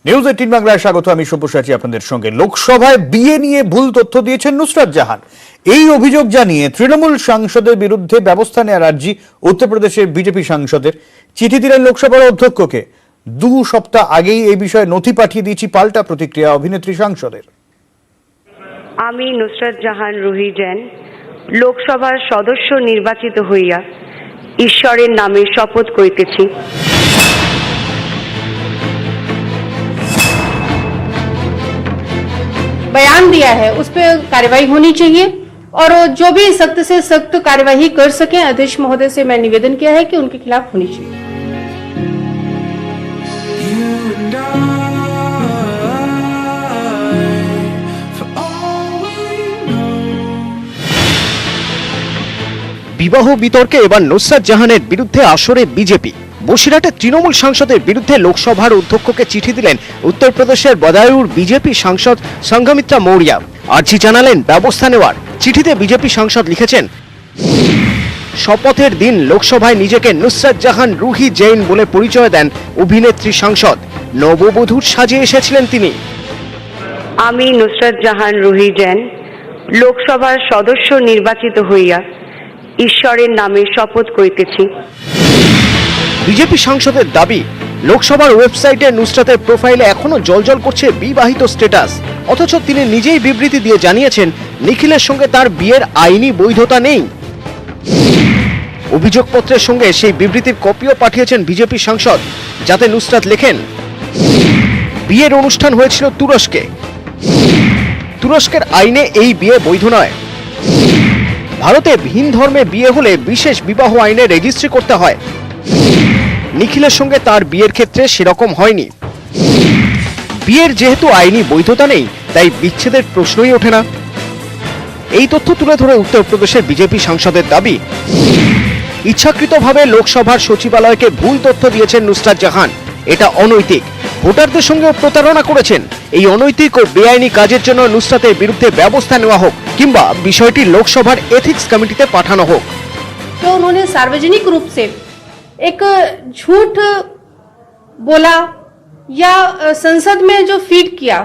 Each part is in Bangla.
নিউজ 18 বাংলায় স্বাগত। আমি সব্যসাচী আপনাদের সঙ্গে। লোকসভায় বিয়ে নিয়ে ভুল তথ্য দিয়েছেন নুসরাত জাহান। এই অভিযোগ জানিয়ে তৃণমূল সাংসদের বিরুদ্ধে ব্যবস্থা নেওয়ার আর্জি উত্তরপ্রদেশের বিজেপি সাংসদের। চিঠি দিলেন লোকসভার অধ্যক্ষকে। 2 সপ্তাহ আগেই এই বিষয়ে নথি পাঠিয়ে দিয়েছি, পাল্টা প্রতিক্রিয়া অভিনেত্রী সাংসদের। আমি নুসরাত জাহান রুহি জৈন লোকসভার সদস্য নির্বাচিত হইয়া ঈশ্বরের নামে শপথ করিতেছি। बयान दिया है उस पर कार्रवाई होनी चाहिए और जो भी सख्त से सख्त कार्यवाही कर सके अध्यक्ष महोदय से मैं निवेदन किया है कि उनके खिलाफ होनी चाहिए। বিবাহ বিতর্কে এবার নুসরাত জাহানের বিরুদ্ধে আসরে বিজেপি। বসিরহাটে তৃণমূল সাংসদের বিরুদ্ধে লোকসভার অধ্যক্ষকে চিঠি দিলেন উত্তরপ্রদেশের বদায়ুর বিজেপি সাংসদ সংঘমিত্রা মৌর্য। আর্জি জানালেন ব্যবস্থা নেওয়ার। চিঠিতে বিজেপি সাংসদ লিখেছেন, শপথের দিন লোকসভায় নিজেকে নুসরাত জাহান রুহি জৈন বলে পরিচয় দেন অভিনেত্রী সাংসদ। নববধূর সাজে এসেছিলেন তিনি। আমি নুসরাত জাহান রুহি জৈন লোকসভার সদস্য নির্বাচিত হইয়া ঈশ্বরের নামে শপথ করিতেছি। বিজেপি সাংসদের দাবি, লোকসভার ওয়েবসাইটে নুসরাতের প্রোফাইলে এখনো জলজল করছে বিবাহিত স্ট্যাটাস, অথচ তিনি নিজেই বিবৃতি দিয়ে জানিয়েছেন নিখিলের সঙ্গে তার বিয়ের আইনি বৈধতা নেই। অভিযোগপত্রের সঙ্গে সেই বিবৃতির কপিও পাঠিয়েছেন বিজেপি সাংসদ, যাতে নুসরাত লেখেন, বিয়ের অনুষ্ঠান হয়েছিল তুরস্কে। তুরস্কের আইনে এই বিয়ে বৈধ নয়। ভারতে ভিন ধর্মে বিয়ে হলে বিশেষ বিবাহ আইনে রেজিস্ট্রি করতে হয়। নিখিলের সঙ্গে তার বিয়ের ক্ষেত্রে সেরকম হয়নি। বিয়ের যেহেতু আইনি বৈধতা নেই, তাই বিচ্ছেদের প্রশ্নই ওঠে না। এই তথ্য তুলে ধরে উত্তরপ্রদেশের বিজেপি সাংসদের দাবি, ইচ্ছাকৃতভাবে লোকসভার সচিবালয়কে ভুল তথ্য দিয়েছেন নুসরাত জাহান। এটা অনৈতিক। ভোটারদের সঙ্গেও প্রতারণা করেছেন। এই অনৈতিক ও বেআইনি কাজের জন্য নুসরাতের বিরুদ্ধে ব্যবস্থা নেওয়া হোক কিংবা বিষয়টি লোকসভার এথিক্স কমিটিতে পাঠানো হোক। तो उन्होंने सार्वजनिक रूप से एक झूठ बोला या संसद में जो फीड किया,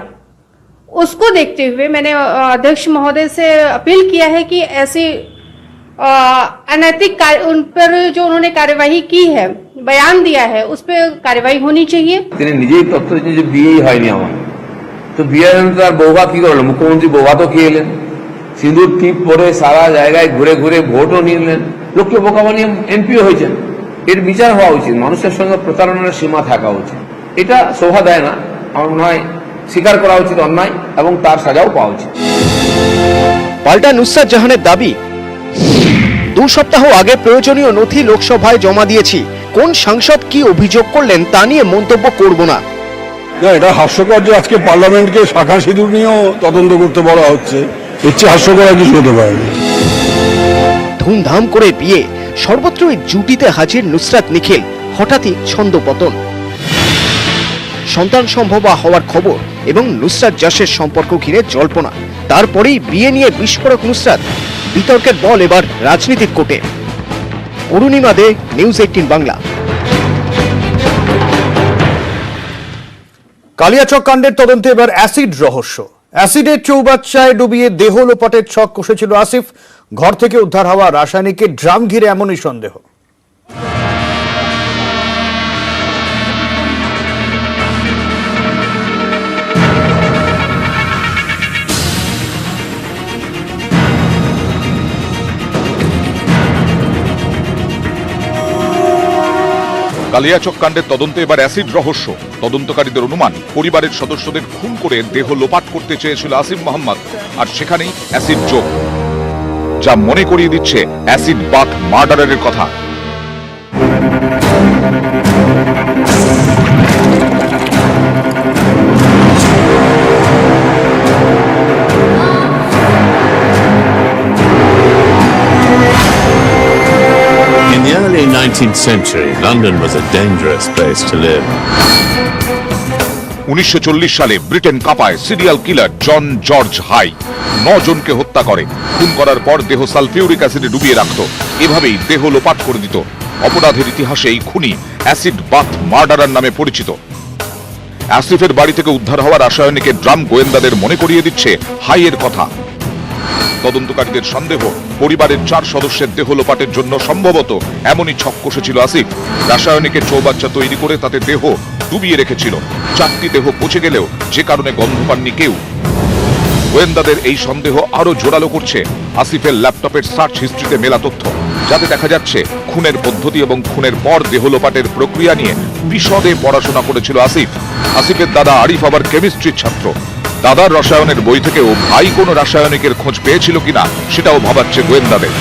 उसको देखते हुए मैंने अध्यक्ष महोदय से अपील किया है कि ऐसी अनैतिक उन पर जो उन्होंने कार्यवाही की है, बयान दिया है, उस पर कार्यवाही होनी चाहिए। তিনি নিজেই তথ্য দিচ্ছেন যে বিয়েই হয়নি আমার। তো বিয়ের তার বৌভা কি করলো? মুখ্যমন্ত্রী বৌভা তো খেয়ে এলেন, সিঁদুর টিপ পরে সারা জায়গায় ঘুরে ঘুরে ভোটও নিলেন, লোককে বোকা বানিয়ে এমপিও হয়েছেন। এর বিচার হওয়া উচিত। মানুষের সঙ্গে প্রতারণার সীমা থাকা উচিত। এটা শোভা দেয় না। আমার মনে হয় স্বীকার করা উচিত অন্যায় এবং তার সাজাও পাওয়া উচিত। পাল্টা নুসরাত জাহানের দাবি, 2 সপ্তাহ আগে প্রয়োজনীয় নথি লোকসভায় জমা দিয়েছি। কোন সাংসদ কি অভিযোগ করলেন তা নিয়ে মন্তব্য করব না। এটা হাস্যকর যে আজকে পার্লামেন্টকে শাখা সিঁদুর নিয়েও তদন্ত করতে বলা হচ্ছে। এর চেয়ে হাস্যকর আর কিছু হতে পারে না। ধুমধাম করে বিয়ে, সর্বত্রই জুটিতে হাজির নুসরাত নিখিল। হঠাৎই ছন্দপতন। সন্তান সম্ভব হওয়ার খবর এবং নুসরাত যশের সম্পর্ক ঘিরে জল্পনা। তারপরেই বিয়ে নিয়ে বিস্ফোরক নুসরাত। বিতর্কের বল এবার রাজনীতির কোর্টে। অরুণিমা দে, নিউজ 18 বাংলা। কালিয়াচক কাণ্ডের তদন্তে এবার অ্যাসিড রহস্য। অ্যাসিডের চৌবাচ্চায় ডুবিয়ে দেহ লোপাটের ছক কষেছিল আসিফ। ঘর থেকে উদ্ধার হওয়া রাসায়নিকের ড্রাম ঘিরে এমনই সন্দেহ। কালিয়াচক কাণ্ডের তদন্তে এবার অ্যাসিড রহস্য। তদন্তকারীদের অনুমান, পরিবারের সদস্যদের খুন করে দেহ লোপাট করতে চেয়েছিল আসিফ মোহাম্মদ, আর সেখানেই অ্যাসিড যোগ, যা মনে করিয়ে দিচ্ছে অ্যাসিড বাথ মার্ডারের কথা। In the early 19th century, London was a dangerous place to live. 1940 সালে ব্রিটেন কাঁপায় সিরিয়াল কিলার জন জর্জ হাই 9 জনকে হত্যা করে। খুন করার পর দেহ সালফিউরিক অ্যাসিডে ডুবিয়ে রাখত। এভাবেই দেহ লোপাট করে দিত। অপরাধের ইতিহাসে এই খুনি অ্যাসিড বাথ মার্ডারার নামে পরিচিত। আসিফের বাড়ি থেকে উদ্ধার হওয়া রাসায়নিকের ড্রাম গোয়েন্দাদের মনে করিয়ে দিচ্ছে হাইয়ের কথা। তদন্তকারীদের সন্দেহ, পরিবারের 4 সদস্যের দেহ লোপাটের জন্য সম্ভবত এমনই ছক কষেছিল আসিফ। রাসায়নিকের চৌবাচ্চা তৈরি করে তাতে দেহ ডুবিয়ে রেখেছিল। 4টি দেহ পচে গেলেও যে কারণে গন্ধ পাননি কেউ। গোয়েন্দাদের এই সন্দেহ আরো জোরালো করছে আসিফের ল্যাপটপের সার্চ হিস্ট্রিতে মেলা তথ্য, যাতে দেখা যাচ্ছে খুনের পদ্ধতি এবং খুনের পর দেহ লোপাটের প্রক্রিয়া নিয়ে বিশদে পড়াশোনা করেছিল আসিফ। আসিফের দাদা আরিফ আবার কেমিস্ট্রির ছাত্র। দাদার রসায়নের বই থেকেও ভাই কোনো রাসায়নিকের খোঁজ পেয়েছিল কিনা সেটাও ভাবাচ্ছে গোয়েন্দাদের।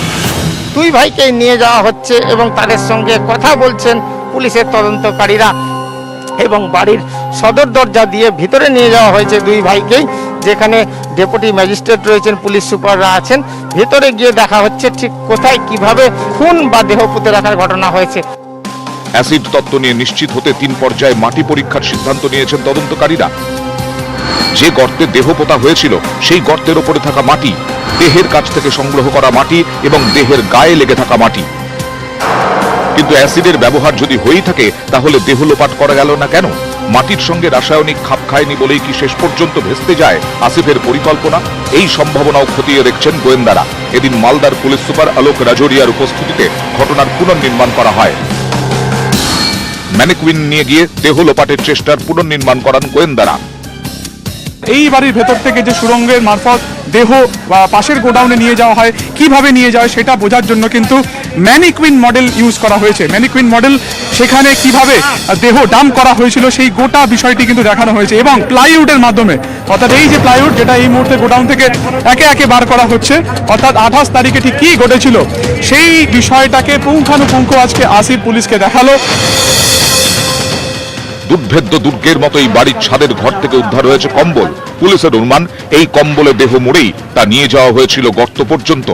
2 ভাইকে নিয়ে যাওয়া হচ্ছে এবং তাদের সঙ্গে কথা বলছেন পুলিশের তদন্তকারীরা, এবং বাড়ির সদর দরজা দিয়ে ভিতরে নিয়ে যাওয়া হয়েছে 2 ভাইকেই, যেখানে ডেপুটি ম্যাজিস্ট্রেট রয়েছেন, পুলিশ সুপাররা আছেন। ভেতরে গিয়ে দেখা হচ্ছে ঠিক কোথায় কিভাবে খুন বা দেহ পুঁতে রাখার ঘটনা হয়েছে। অ্যাসিড তত্ত্ব নিয়ে নিশ্চিত হতে 3 পর্যায়ে মাটি পরীক্ষার সিদ্ধান্ত নিয়েছেন তদন্তকারীরা। যে গর্তে দেহ পোতা হয়েছিল সেই গর্তের উপরে থাকা মাটি, দেহের কাছ থেকে সংগ্রহ করা মাটি এবং দেহের গায়ে লেগে থাকা মাটি। কিন্তু অ্যাসিডের ব্যবহার যদি হয়েই থাকে তাহলে দেহ লোপাট করা গেল না কেন? মাটির সঙ্গে রাসায়নিক খাপ খায়নি বলেই কি শেষ পর্যন্ত ভেস্তে যায় আসিফের পরিকল্পনা? এই সম্ভাবনাও খতিয়ে দেখছেন গোয়েন্দারা। এদিন মালদার পুলিশ সুপার আলোক রাজোরিয়ার উপস্থিতিতে ঘটনার পুনর্নির্মাণ করা হয়। ম্যানিকুইন নিয়ে গিয়ে দেহ লোপাটের চেষ্টার পুনর্নির্মাণ করান গোয়েন্দারা। এই বাড়ির ভেতর থেকে যে সুড়ঙ্গের মারফত দেহ বা পাশের গোডাউনে নিয়ে যাওয়া হয়, কিভাবে নিয়ে যায় সেটা বোঝার জন্য কিন্তু ম্যানিকুইন মডেল ইউজ করা হয়েছে। ম্যানিকুইন মডেল, সেখানে কিভাবে দেহ ডাম্প করা হয়েছিল সেই গোটা বিষয়টি কিন্তু দেখানো হয়েছে, এবং প্লাইউডের মাধ্যমে, অর্থাৎ এই যে প্লাইউড যেটা এই মুহূর্তে গোডাউন থেকে একে একে বার করা হচ্ছে, অর্থাৎ 28 তারিখে ঠিক কী ঘটেছিল সেই বিষয়টাকে পুঙ্খানুপুঙ্খ আজকে আসিফ পুলিশকে দেখালো। দুর্ভেদ্য দুর্গের মতো এই বাড়ির ছাদের ঘর থেকে উদ্ধার হয়েছে কম্বল। পুলিশের অনুমান এই কম্বলে দেহ মুড়েই তা নিয়ে যাওয়া হয়েছিল গর্ত পর্যন্ত।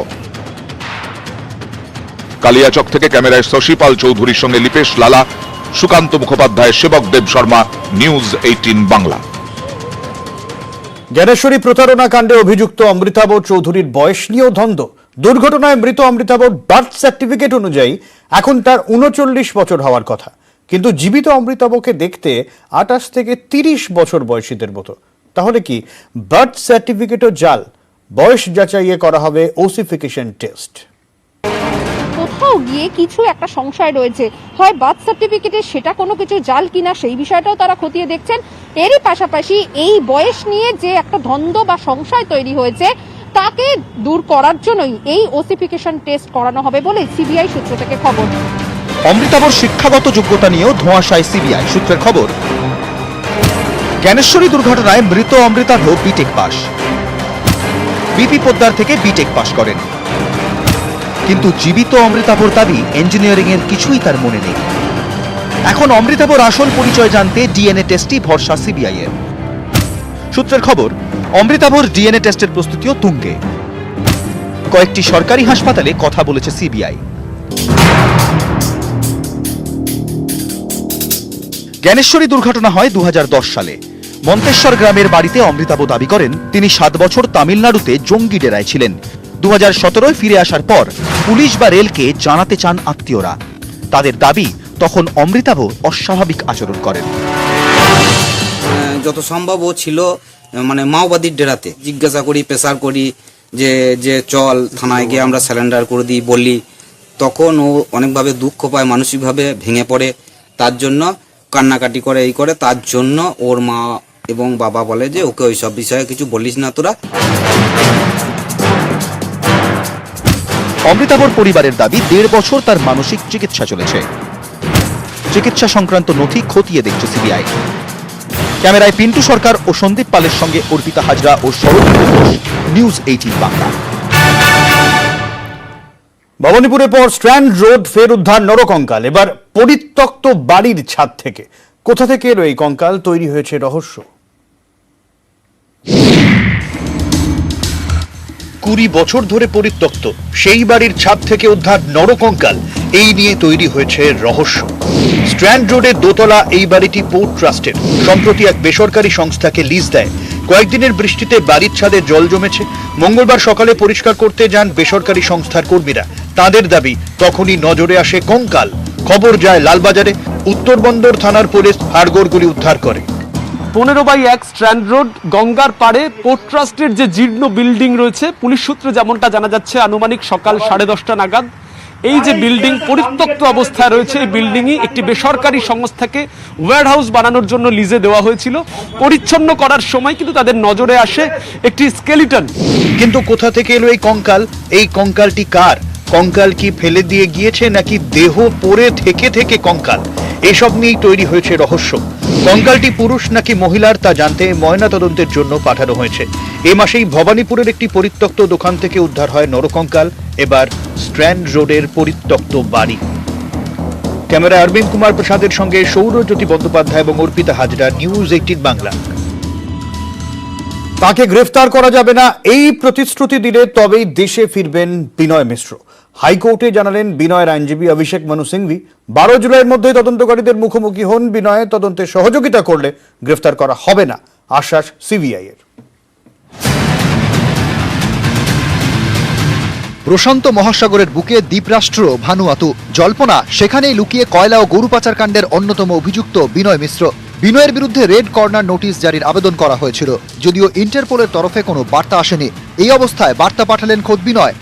কালিয়াচক থেকে ক্যামেরায় শশীপাল চৌধুরীর সঙ্গে লিপেশ লালা, সুকান্ত মুখোপাধ্যায়, সেবক দেব শর্মা, নিউজ 18 বাংলা। জ্ঞানেশ্বরী প্রতারণা কাণ্ডে অভিযুক্ত অমৃতাভ চৌধুরীর বয়স নিয়েও দ্বন্দ্ব। দুর্ঘটনায় মৃত অমৃতাভর বার্থ সার্টিফিকেট অনুযায়ী এখন তার 39 বছর হওয়ার কথা, কিন্তু জীবিত অমৃতাভকে দেখতে 28 থেকে 30 বছর বয়সীদের মতো। তাহলে কি বার্থ সার্টিফিকেটও জাল? বয়স যাচাইয়ে করা হবে ওসিফিকেশন টেস্ট। কোথাও গিয়ে কিছু একটা সংশয় রয়েছে, হয় বার্থ সার্টিফিকেটে সেটা কোনো কিছু জাল কিনা সেই বিষয়টাও তারা খতিয়ে দেখছেন। এরই পাশাপাশি এই বয়স নিয়ে যে একটা দ্বন্দ্ব বা সংশয় তৈরি হয়েছে তাকে দূর করার জন্যই এই ওসিফিকেশন টেস্ট করানো হবে বলে সিবিআই সূত্র থেকে খবর। অমৃতাভর শিক্ষাগত যোগ্যতা নিয়েও ধোঁয়াশায় সিবিআই সূত্রের খবর। জ্ঞানেশ্বরী দুর্ঘটনায় মৃত অমৃতাভ বিটেক পাস, বিপি পোদ্দার থেকে বিটেক পাস করেন, কিন্তু জীবিত অমৃতাভর দাবি ইঞ্জিনিয়ারিং এর কিছুই তার মনে নেই। এখন অমৃতাভর আসল পরিচয় জানতে ডিএনএ টেস্টই ভরসা সিবিআই এর। সূত্রের খবর, অমৃতাভর ডিএনএ টেস্টের প্রস্তুতিও তুঙ্গে। কয়েকটি সরকারি হাসপাতালে কথা বলেছে সিবিআই। জ্ঞানেশ্বরী দুর্ঘটনা হয় 2010 সালে। মন্তেশ্বর গ্রামের বাড়িতে অমৃতাভ দাবি করেন তিনি 7 বছর তামিলনাড়ুতে জঙ্গি ডেরায় ছিলেন। 2017 ফিরে আসার পর পুলিশ বা রেলকে জানাতে চান আত্মীয়রা। তাদের দাবি তখন অমৃতাভ অস্বাভাবিক আচরণ করেন। যত সম্ভব ও ছিল মানে মাওবাদীর ডেরাতে। জিজ্ঞাসা করি, প্রেসার করি যে চল থানায় গিয়ে আমরা স্যালেন্ডার করে দিই বলি, তখন ও অনেকভাবে দুঃখ পায়, মানসিকভাবে ভেঙে পড়ে। তার জন্য কান্নাকাটি করে, এই করে। তার জন্য ওর মা এবং বাবা বলে যে ওকে ওই সব বিষয়ে কিছু বলিস না তোরা। অমৃতাভর পরিবারের দাবি 1.5 বছর তার মানসিক চিকিৎসা চলেছে। চিকিৎসা সংক্রান্ত নথি খতিয়ে দেখছে সিবিআই। ক্যামেরায় পিন্টু সরকার ও সন্দীপ পালের সঙ্গে অর্পিতা হাজরা ও সরোজিনী ঘোষ, নিউজ 18 বাংলা। ভবানীপুরের পর স্ট্র্যান্ড রোড ফের উদ্ধার নরকঙ্কাল, এবার পরিত্যক্ত বাড়ির ছাদ থেকে। কোথা থেকে এলো এই কঙ্কাল? তৈরি হয়েছে রহস্য। 20 বছর ধরে পরিত্যক্ত সেই বাড়ির ছাদ থেকে উদ্ধার নরকঙ্কাল, এই নিয়ে তৈরি হয়েছে রহস্য। স্ট্র্যান্ড রোডের দোতলা এই বাড়িটি পোর্ট ট্রাস্টের। সম্প্রতি এক বেসরকারি সংস্থাকে লিজ দেয়। কয়েকদিনের বৃষ্টিতে বাড়ির ছাদে জল জমেছে। মঙ্গলবার সকালে পরিষ্কার করতে যান বেসরকারি সংস্থার কর্মীরা। তাদের দাবি তখনই নজরে আসে কঙ্কাল। খবর যায় লালবাজারে। উত্তরবন্দর থানার পুলিশ হাড়গোড়গুলি উদ্ধার করে। 15/1 স্ট্র্যান্ড রোড গঙ্গার পাড়ে পোর্ট ট্রাস্টের যে জীর্ণ বিল্ডিং রয়েছে, পুলিশ সূত্রে যেমনটা জানা যাচ্ছে আনুমানিক সকাল 10:30 নাগাদ এই যে বিল্ডিং পরিত্যক্ত অবস্থায় রয়েছে, এই বিল্ডিংই একটি বেসরকারি সংস্থাকে ওয়্যার হাউস বানানোর জন্য লিজে দেওয়া হয়েছিল। পরিচ্ছন্ন করার সময় কিন্তু তাদের নজরে আসে একটি স্কেলিটন। কিন্তু কোথা থেকে এলো এই কঙ্কাল? এই কঙ্কালটি কার? কঙ্কাল কি ফেলে দিয়ে গিয়েছে নাকি দেহ পড়ে থেকে থেকে কঙ্কাল? এসব নিয়েই তৈরি হয়েছে রহস্য। কঙ্কালটি পুরুষ নাকি মহিলার তা জানতে ময়নাতদন্তের জন্য পাঠানো হয়েছে। এ মাসেই ভবানীপুরের একটি পরিত্যক্ত দোকান থেকে উদ্ধার হয় নরকঙ্কাল। এবার স্ট্র্যান্ড রোডের পরিত্যক্ত বাড়ি। ক্যামেরা অরবিন্দ কুমার প্রসাদের সঙ্গে সৌরজ্যোতি বন্দ্যোপাধ্যায় এবং অর্পিতা হাজরা, নিউজ 18 বাংলা। তাকে গ্রেফতার করা যাবে না এই প্রতিশ্রুতি দিলে তবেই দেশে ফিরবেন বিনয় মিশ্র। হাইকোর্টে জানালেন বিনয়ের আইনজীবী অভিষেক মনু সিংভি। 12 জুলাইয়ের মধ্যে তদন্তকারীদের মুখোমুখি হন বিনয়। তদন্তে সহযোগিতা করলে গ্রেফতার করা হবে না, আশ্বাস সিবিআই এর। প্রশান্ত মহাসাগরের বুকে দ্বীপরাষ্ট্র ভানুয়াতু, জল্পনা সেখানেই লুকিয়ে কয়লা ও গরু পাচার কাণ্ডের অন্যতম অভিযুক্ত বিনয় মিশ্র। বিনয়ের বিরুদ্ধে রেড কর্নার নোটিশ জারির আবেদন করা হয়েছিল, যদিও ইন্টারপোলের তরফে কোনো বার্তা আসেনি। এই অবস্থায় বার্তা পাঠালেন খোদ বিনয়।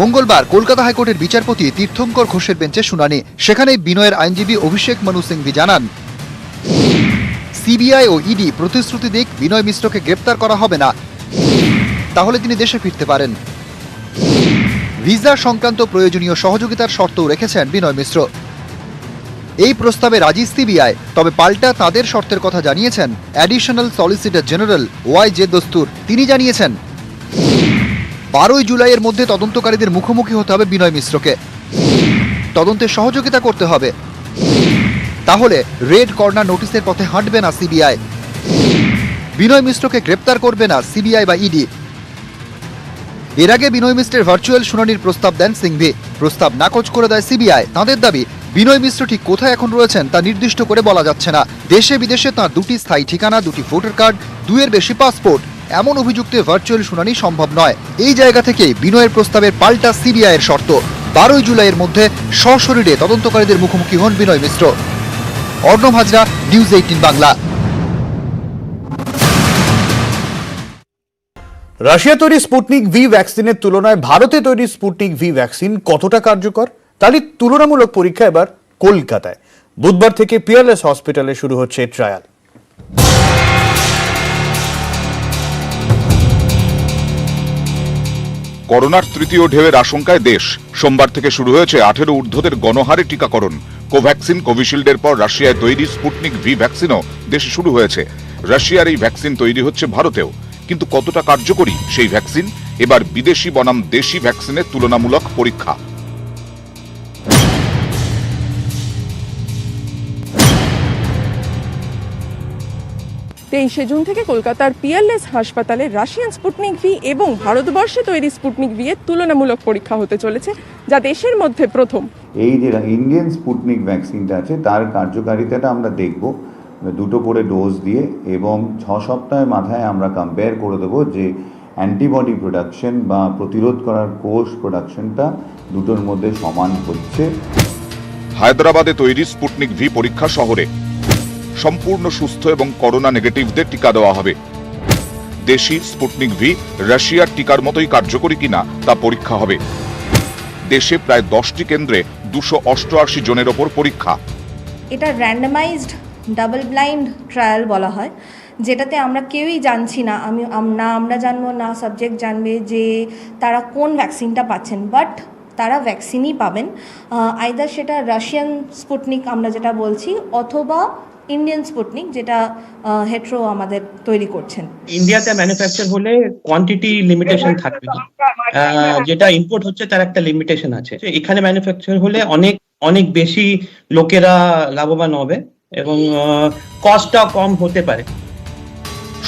মঙ্গলবার কলকাতা হাইকোর্টের বিচারপতি তীর্থঙ্কর ঘোষের বেঞ্চে শুনানি। সেখানেই বিনয়ের আইনজীবী অভিষেক মনু সিংভি জানান, সিবিআই ও ইডি প্রতিশ্রুতি দিক বিনয় মিশ্রকে গ্রেপ্তার করা হবে না, তাহলে তিনি দেশে ফিরতে পারেন। ভিসা সংক্রান্ত প্রয়োজনীয় সহযোগিতার শর্তও রেখেছেন বিনয় মিশ্র। এই প্রস্তাবে রাজি সিবিআই, তবে পাল্টা তাদের শর্তের কথা জানিয়েছেন অ্যাডিশনাল সলিসিটর জেনারেল ওয়াই.জে. দস্তুর। তিনি জানিয়েছেন 12 জুলাইয়ের মধ্যে তদন্তকারীদের মুখোমুখি হতে হবে বিনয় মিশ্রকে, তদন্তে সহযোগিতা করতে হবে, তাহলে রেড কর্নার নোটিশের পথে হাঁটবে না সিবিআই। বিনয় মিশ্রকে গ্রেপ্তার করবে না সিবিআই বা ইডি। এর আগে বিনয় মিশ্রের ভার্চুয়াল শুনানির প্রস্তাব দেন সিংভি। প্রস্তাব নাকচ করে দেয় সিবিআই। তাঁদের দাবি, বিনয় মিশ্র ঠিক কোথায় এখন রয়েছেন তা নির্দিষ্ট করে বলা যাচ্ছে না। দেশে বিদেশে তাঁর 2টি স্থায়ী ঠিকানা, 2টি ভোটার কার্ড, 2-এর বেশি পাসপোর্ট। এমন অভিযুক্তে ভার্চুয়াল শুনানি সম্ভব নয়। এই জায়গা থেকেই বিনয়ের প্রস্তাবের পাল্টা সিবিআই এর শর্ত। 12 জুলাইয়ের মধ্যে সশরীরে তদন্তকারীদের মুখোমুখি হন বিনয় মিশ্র। অর্ণব হাজরা, নিউজ 18 বাংলা। রাশিয়া তৈরি স্পুটনিক ভি ভ্যাকসিনের তুলনায় ভারতে তৈরি স্পুটনিক ভি ভ্যাকসিন কতটা কার্যকর তারই তুলনামূলক পরীক্ষা এবার কলকাতায়। বুধবার থেকে পিয়ারলেস হসপিটালে শুরু হচ্ছে ট্রায়াল। করোনার তৃতীয় ঢেউয়ের আশঙ্কায় দেশ। সোমবার থেকে শুরু হয়েছে 18 ঊর্ধ্বদের গণহারে টিকাকরণ। কোভ্যাক্সিন, কোভিশিল্ডের পর রাশিয়ায় তৈরি স্পুটনিক ভি ভ্যাকসিনও দেশে শুরু হয়েছে। রাশিয়ার এই ভ্যাকসিন তৈরি হচ্ছে ভারতেও। কিন্তু কতটা কার্যকরী সেই ভ্যাকসিন? এবার বিদেশি বনাম দেশি ভ্যাকসিনের তুলনামূলক পরীক্ষা। 23 জুন থেকে কলকাতার পিয়ারলেস হাসপাতালে রাশিয়ান স্পুটনিক ভি এবং ভারতবর্ষে তৈরি স্পুটনিক ভি এর তুলনামূলক পরীক্ষা হতে চলেছে, যা দেশের মধ্যে প্রথম। এই যে ইন্ডিয়ান স্পুটনিক ভ্যাকসিনটা আছে তার কার্যকারিতাটা আমরা দেখব 2টো করে ডোজ দিয়ে, এবং 6 সপ্তাহের মাথায় আমরা কম্পেয়ার করে দেবো যে অ্যান্টিবডি প্রোডাকশন বা প্রতিরোধ করার কোষ প্রোডাকশনটা দুটোর মধ্যে সমান হচ্ছে। হায়দ্রাবাদে তৈরি স্পুটনিক ভি পরীক্ষা শহরে সম্পূর্ণ সুস্থ এবং করোনা নেগেটিভদের টিকা দেওয়া হবে। দেশি স্পুটনিক ভি রাশিয়ার টিকার মতোই কার্যকরী কিনা তা পরীক্ষা হবে। দেশে প্রায় 10টি কেন্দ্রে 288 জনের ওপর পরীক্ষা। এটা র্যান্ডমাইজড ডাবল ব্লাইন্ড ট্রায়াল বলা হয়, যেটাতে আমরা কেউই জানছি না, আমরা জানবো না, সাবজেক্ট জানবে যে তারা কোন ভ্যাকসিনটা পাচ্ছেন, বাট তারা ভ্যাকসিনই পাবেন। আইদার সেটা রাশিয়ান স্পুটনিক আমরা যেটা বলছি, অথবা ইন্ডিয়ান স্পুটনিক যেটা হেট্রো আমাদের তৈরি করছেন। ইন্ডিয়াতে ম্যানুফ্যাকচার হলে কোয়ান্টিটি লিমিটেশন থাকবে, যেটা ইম্পোর্ট হচ্ছে তার একটা লিমিটেশন আছে। এখানে ম্যানুফ্যাকচার হলে অনেক অনেক বেশি লোকেরা লাভবান হবে এবং কস্টটা কম হতে পারে।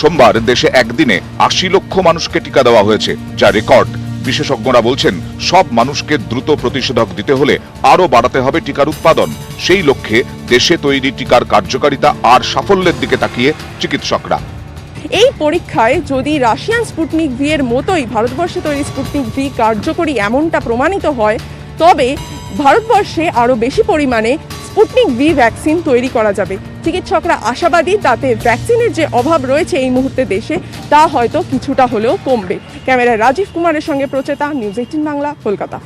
সোমবার দেশে একদিনে 80 লক্ষ মানুষকে টিকা দেওয়া হয়েছে, যা রেকর্ড। বিশেষজ্ঞরা বলছেন সব মানুষকে দ্রুত প্রতিষেধক দিতে হলে আরো বাড়াতে হবে টিকার উৎপাদন। সেই লক্ষ্যে দেশে তৈরি টিকার কার্যকারিতা আর সাফল্যের দিকে তাকিয়ে চিকিৎসকরা। এই পরীক্ষায় যদি রাশিয়ান স্পুটনিক ভি এর মতোই ভারতবর্ষে তৈরি স্পুটনিক ভি কার্যকরী এমনটা প্রমাণিত হয়, তবে ভারতবর্ষে আরও বেশি পরিমাণে স্পুটনিক ভি ভ্যাকসিন তৈরি করা যাবে। চিকিৎসকরা আশাবাদী তাতে ভ্যাকসিনের যে অভাব রয়েছে এই মুহূর্তে দেশে তা হয়তো কিছুটা হলেও কমবে। ক্যামেরায় রাজীব কুমারের সঙ্গে প্রচেতা, নিউজ 18 বাংলা, কলকাতা।